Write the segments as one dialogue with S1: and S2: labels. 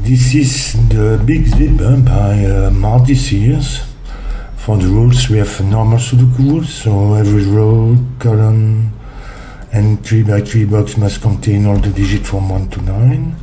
S1: This is the Big Zipper by Marty Sears. For the rules we have normal Sudoku rules, so every row, column and 3x3 box must contain all the digits from 1 to 9.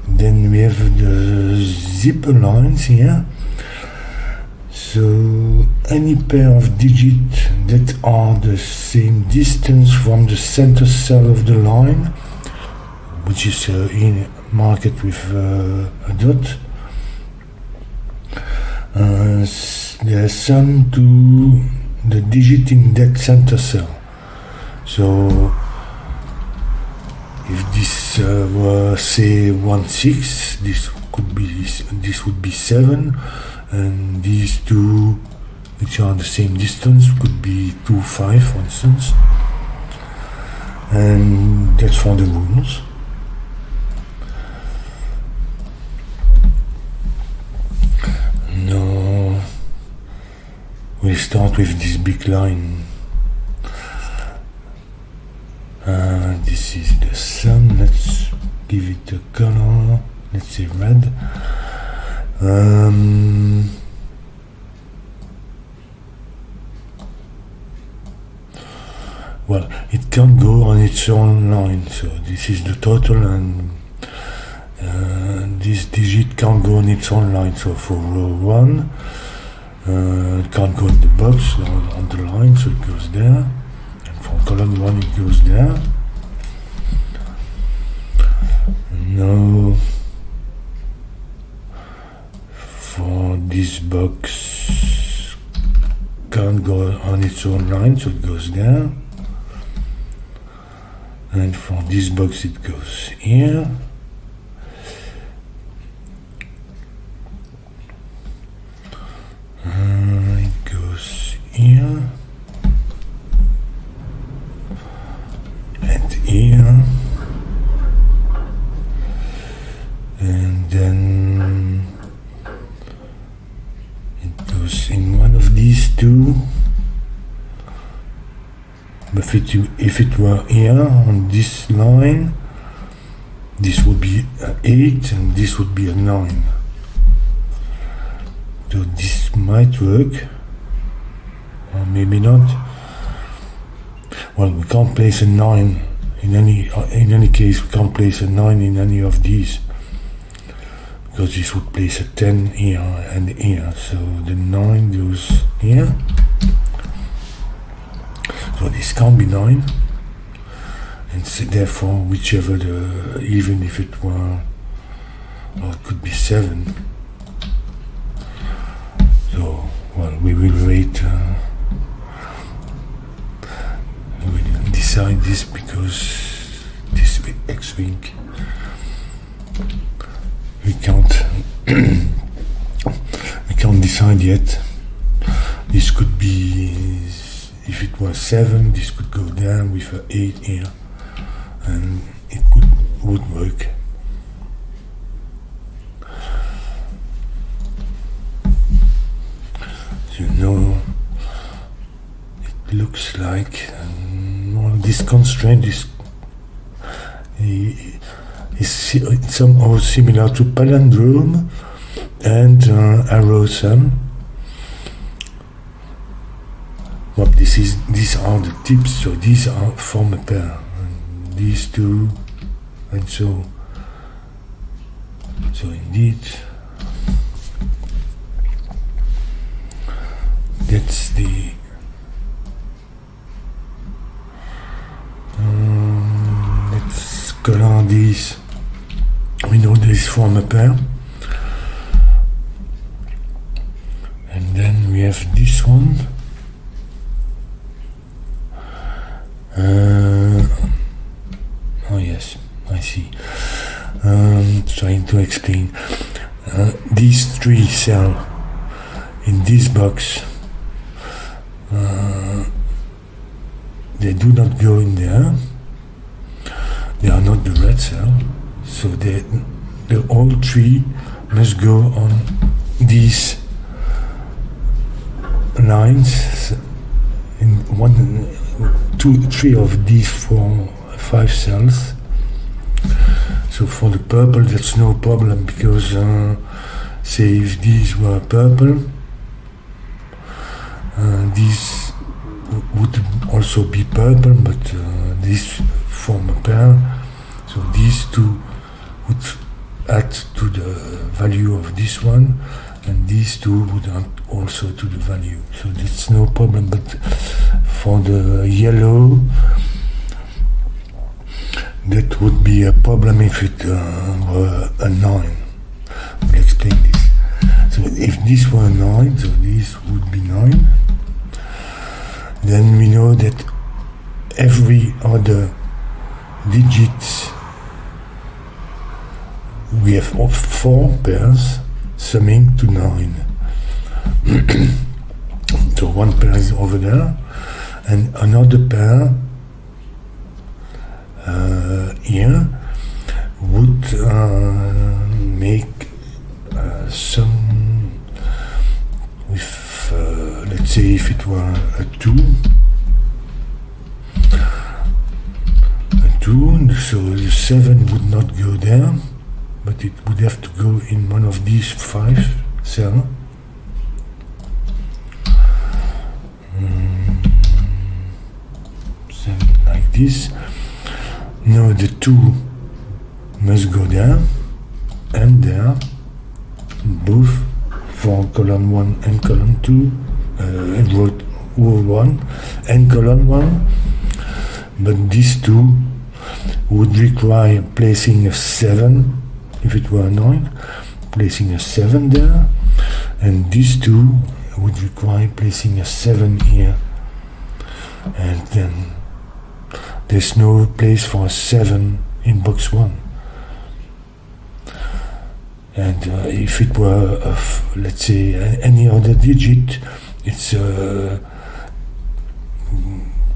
S1: Then we have the zipper lines here. So any pair of digits that are the same distance from the center cell of the line, which is marked with a dot, they sum to the digit in that center cell. So if this were say 1 6, this would be 7, and these two, which are the same distance, could be 2 5, for instance. And that's for the rules. Now we start with this big line. This is the sun. Let's give it a color. Let's say red. Well, it can't go on its own line. So this is the total, and this digit can't go on its own line. So for row 1, it can't go in the box or on the line, so it goes there. And for column 1, it goes there. Now, for this box, can't go on its own line, so it goes there. And for this box, it goes here. It goes here. And here. And then it goes in one of these two. But if it were here on this line, this would be 8 and this would be a 9. So this might work, or maybe not. Well, we can't place a 9 in any case. We can't place a 9 in any of these, because this would place a 10 here and here. So the 9 goes here. So this can't be 9, and so therefore whichever even if it were, or it could be 7. So, well, we will wait. We will decide this, because this X-wing we can't decide yet. This could be, if it was 7, this could go down with an 8 here, and it would work. So now it looks like this constraint is somehow similar to palindrome and arrow sum. Well, these are the tips, so these form a pair, and these two, and so indeed, that's the let's color these. We know these form a pair, and then we have this one. Oh yes, I see. Trying to explain. These 3 cells in this box, they do not go in there. They are not the red cell, so the all 3 must go on these lines in 1, 2, 3 of these 4, 5 cells. So for the purple, that's no problem, because say if these were purple, these would also be purple, but these form a pair. So these two would add to the value of this one, and these two would add also to the value. So that's no problem. But for the yellow, that would be a problem if it were a 9. We'll explain this. So if this were 9, so this would be 9, then we know that every other digit, we have 4 pairs summing to 9. So one pair is over there, and another pair here would make some with, let's say if it were a 2, so the 7 would not go there, but it would have to go in one of these 5 cells. Like this. Now the 2 must go there and there, both for column 1 and column 2, and row 1 and column 1, but these 2 would require placing a 7, if it were 9, placing a 7 there, and these 2 would require placing a 7 here, and then there's no place for a 7 in box 1. And if it were, let's say, any other digit, its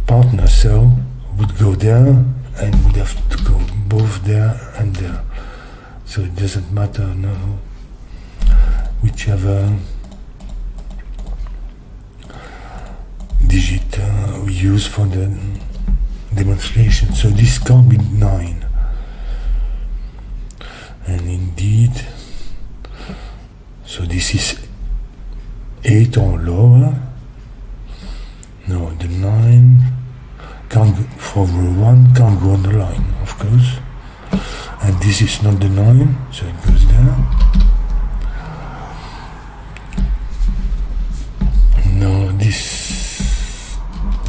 S1: partner cell would go there and would have to go both there and there. So it doesn't matter now whichever digit we use for the demonstration. So this can't be 9. And indeed, so this is 8 or lower. No, the 9 can't go, for row 1 can't go on the line, of course. And this is not the 9, so it goes there. No, this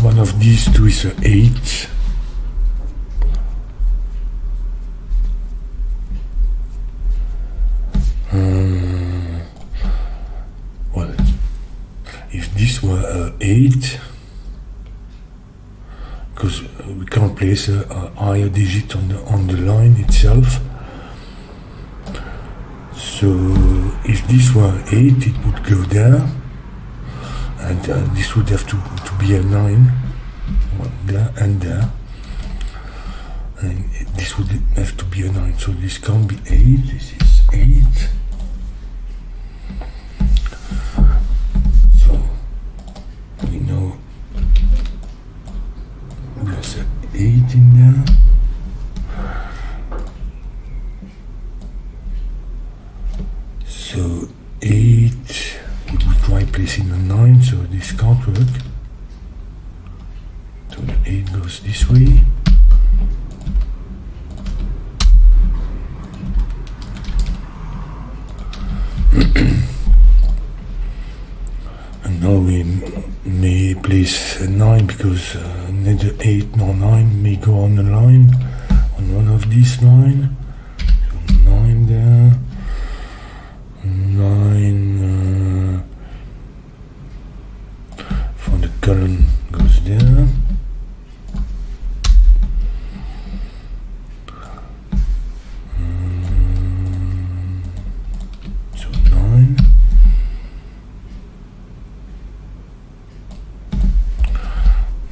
S1: one of these 2 is a 8. Well, if this were a 8, because we can't place a higher digit on the line itself. So if this were 8, it would go there, and this would have to be a 9, well, there and there, and this would have to be a 9. So this can't be 8. This is 8. So we know there's an 8 in there. So 8 would require placing a 9, so this can't work. So the 8 goes this way. And now we may place a 9, because neither 8 nor 9 may go on the line, on one of these 9. So 9 there, 9 for the column goes there. So 9.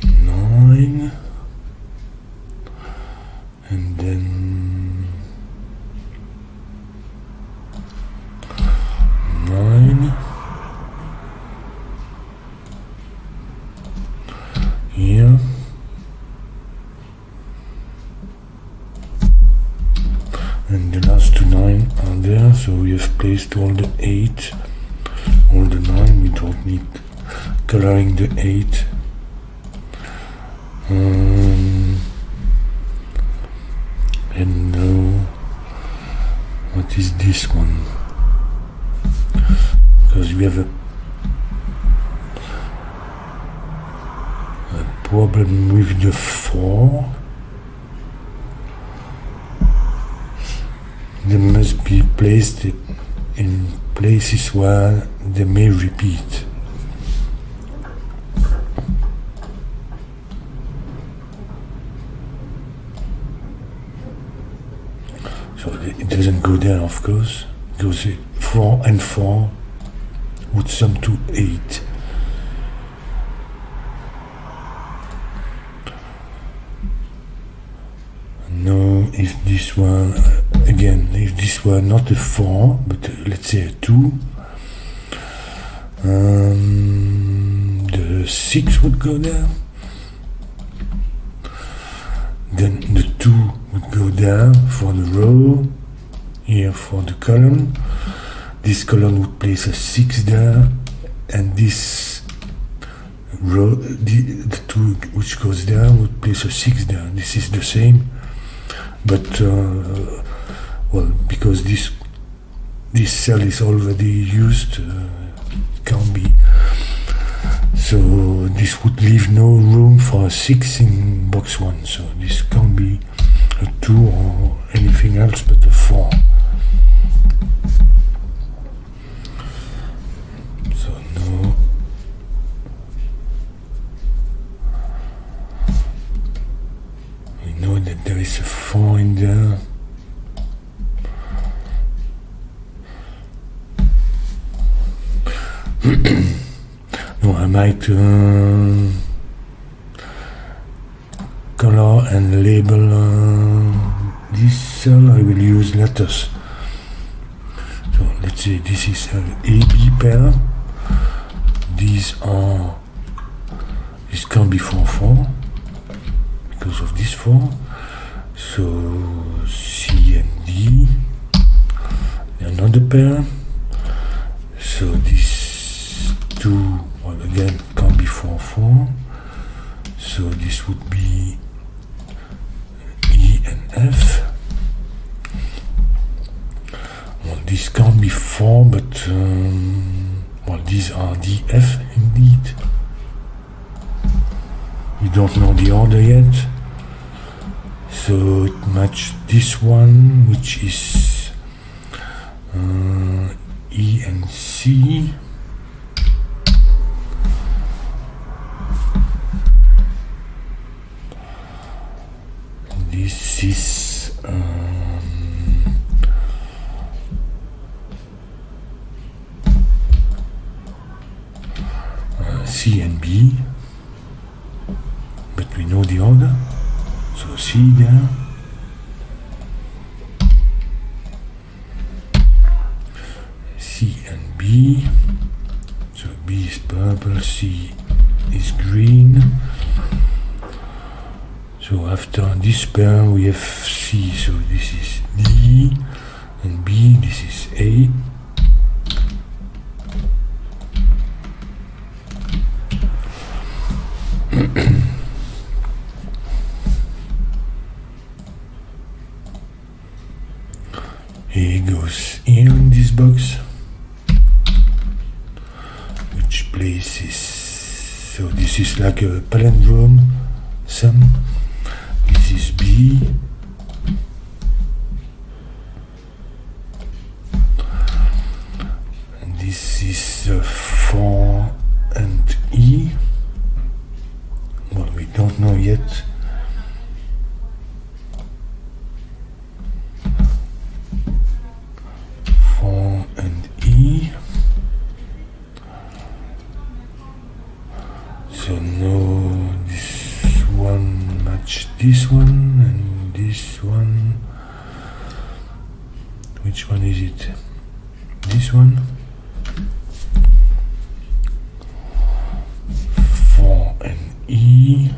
S1: 9, and then so we have placed all the 8, all the 9. We don't need coloring the 8. And now, what is this one? Because we have a problem with the 4. They must be placed in places where they may repeat. So it doesn't go there, of course. It goes 4 and 4 would sum to 8. Now, if this were, again, if this were not a 4, but let's say a 2, the 6 would go there. Then the 2 would go there for the row, here for the column. This column would place a 6 there, and this row, the 2 which goes there would place a 6 there. This is the same, but well, because this cell is already used, can't be. So this would leave no room for a 6 in box 1. So this can't be a 2 or anything else but a 4. So now we know that there is a 4 in there. No, I might color and label this cell. I will use letters. So let's say this is an AB pair. This can't be 4-4 because of this 4. So C and D, another pair. So this 2, well, again, can't be 4-4. So this would be E and F. Well, this can't be 4, but well, these are DF indeed. We don't know the order yet. So it matches this one, which is E and C. This is C and B, but we know the order. So C there, C and B. So B is purple, C is green. So after this pair we have C, so this is D, and B, this is A. A goes here in this box, which places, so this is like a palindrome sum. This is B, and this is 4 and E. Well, we don't know yet. So now this one match this one and this one. Which one is it? This one. 4 and E.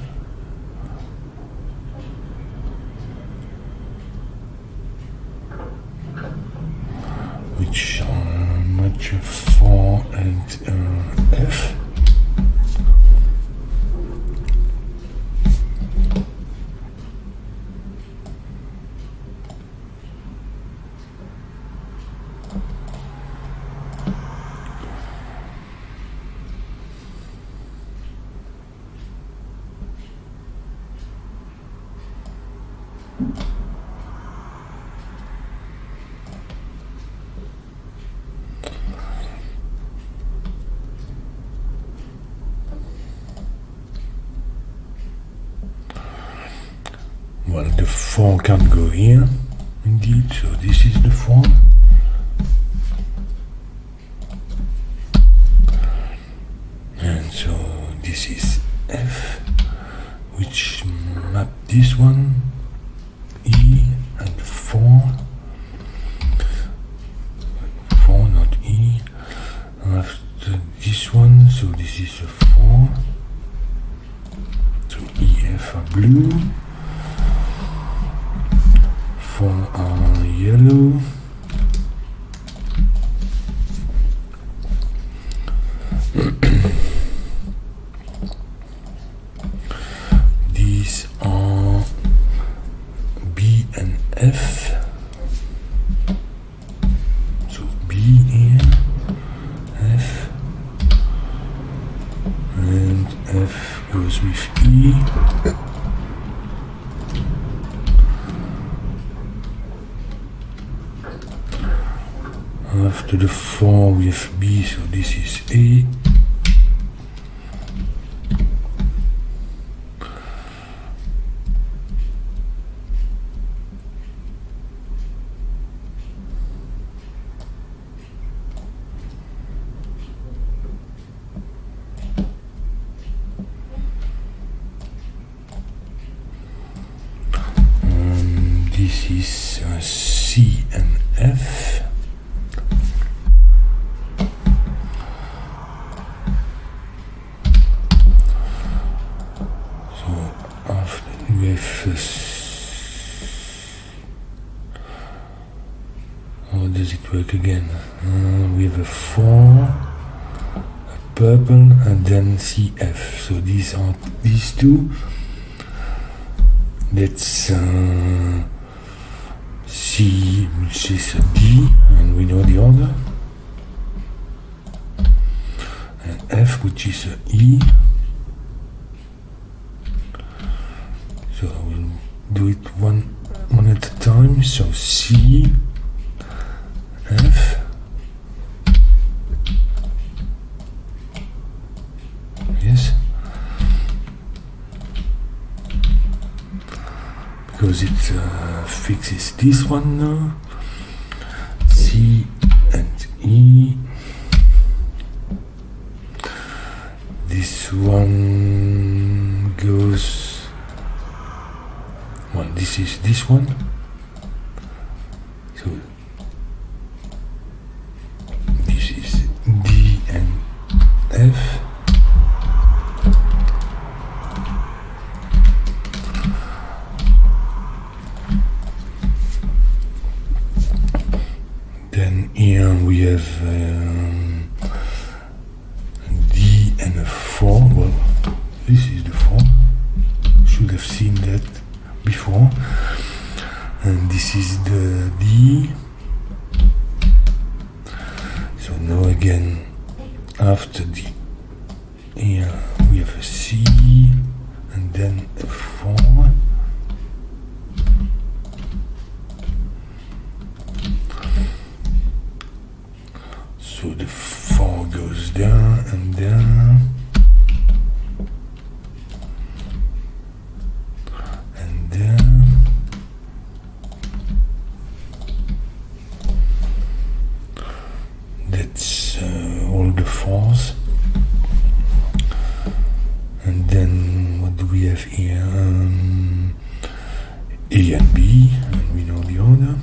S1: which match 4 and F. Well, the 4 can't go here, indeed, so this is the 4. And so this is F, which map this one, E and 4. 4, not E. After this one, so this is a 4. So E, F are blue. 4 are yellow. These are B and F. So B here, F, and F goes with E. After the 4 we have B, so this is A. This is C and F. How does it work again? We have a 4, a purple, and then CF. So these are these two. That's C, which is a D, and we know the other. And F, which is a E. So we'll do it one at a time. So C, F, yes, because it fixes this one now. C and E. This one goes, well, this is this one. So this is D and F. Then here we have D and a 4. Well, this is the 4. Should have seen that before. And this is the D. So now again, after D, here we have a C and then a 4. So the 4 goes there and there. And there. That's all the 4s. And then what do we have here? A and B, and we know the order.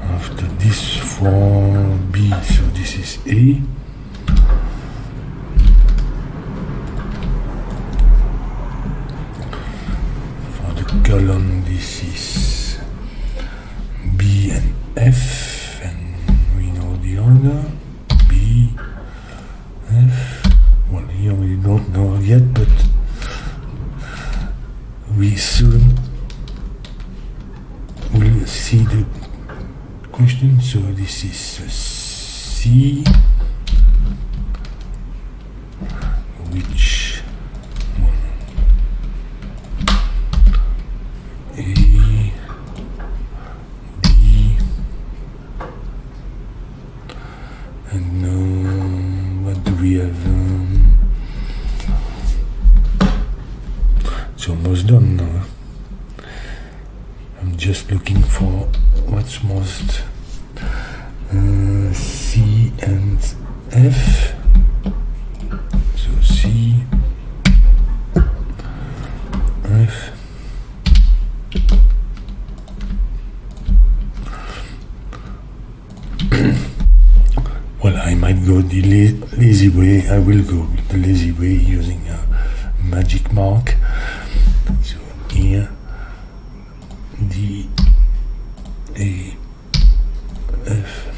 S1: After this 4B, so this is A. column, this is B and F, and we know the order, B, F. Well, here we don't know yet, but we soon will see the question. So this is C, which one? A, B, and what do we have? It's almost done now. I'm just looking for what's most C and F. So C, F. Well, I might go the lazy way. I will go the lazy way using a magic mark. So here, D, A, F.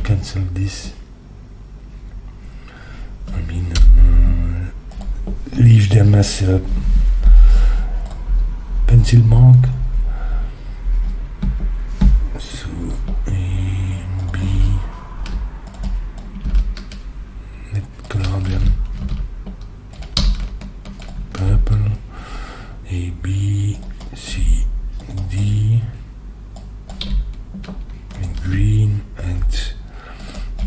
S1: Cancel this. I mean, leave them as a pencil mark. So A, B, let's color them purple. A, B, C, D, and green, and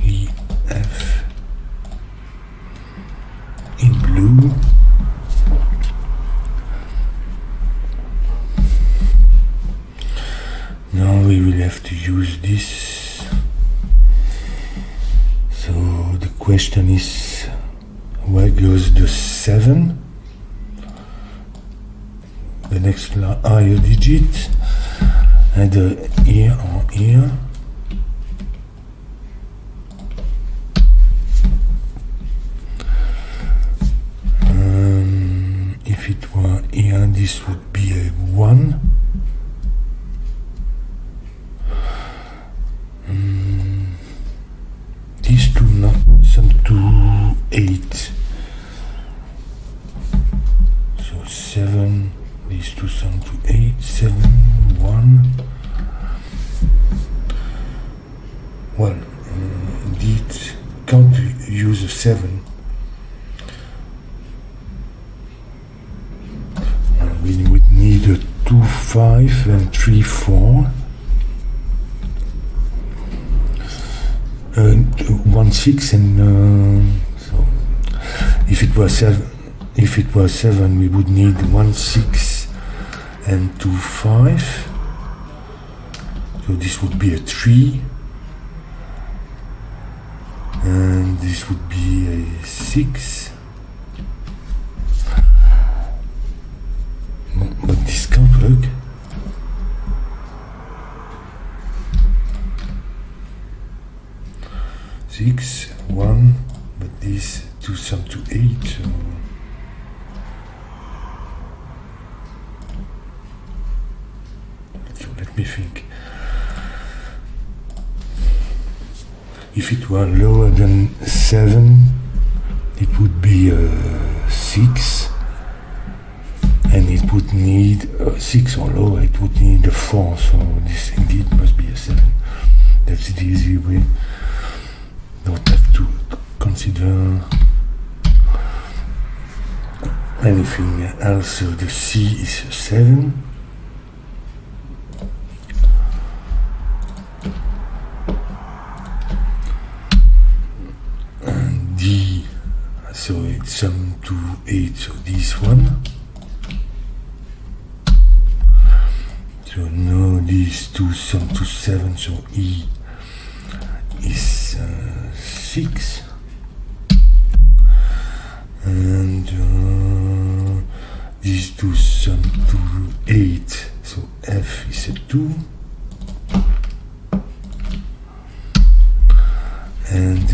S1: E, F in blue. Now we will have to use this. So the question is, where goes the 7? The next higher digit, either here or here. If it were here, this would be a 1. These two not sum to 8. So 7, these two sum to 8, 7, 1. Well, indeed, can't use a 7. We would need a 2, 5 and 3, 4. 1, 6 and so if it was 7, we would need 1, 6 and 2, 5. So this would be a 3, and this would be a 6. But this can't work. Six, 1, but these two sum to 8. So let me think. If it were lower than 7, it would be 6. And it would need 6 or lower, it would need a 4, so this indeed must be a 7. That's the easy way. Don't have to consider anything else. So the C is 7. And D, so it's sum to 8, so this one. So now these two sum to 7, so E is 6. And these two sum to 8, so F is a 2. And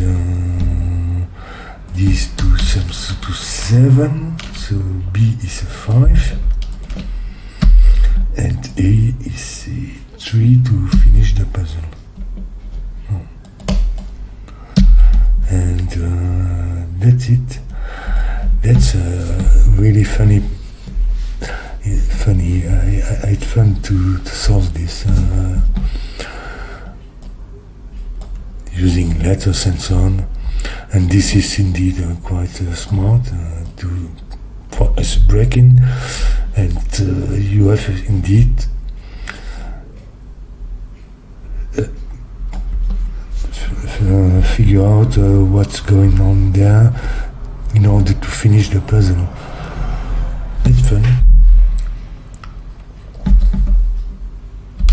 S1: these two sums to 7, so B is a 5. And A is a 3 to finish the puzzle. And that's it. That's really funny. I had fun to solve this using letters and so on. And this is indeed quite smart as a break-in. And you have indeed figure out what's going on there in order to finish the puzzle.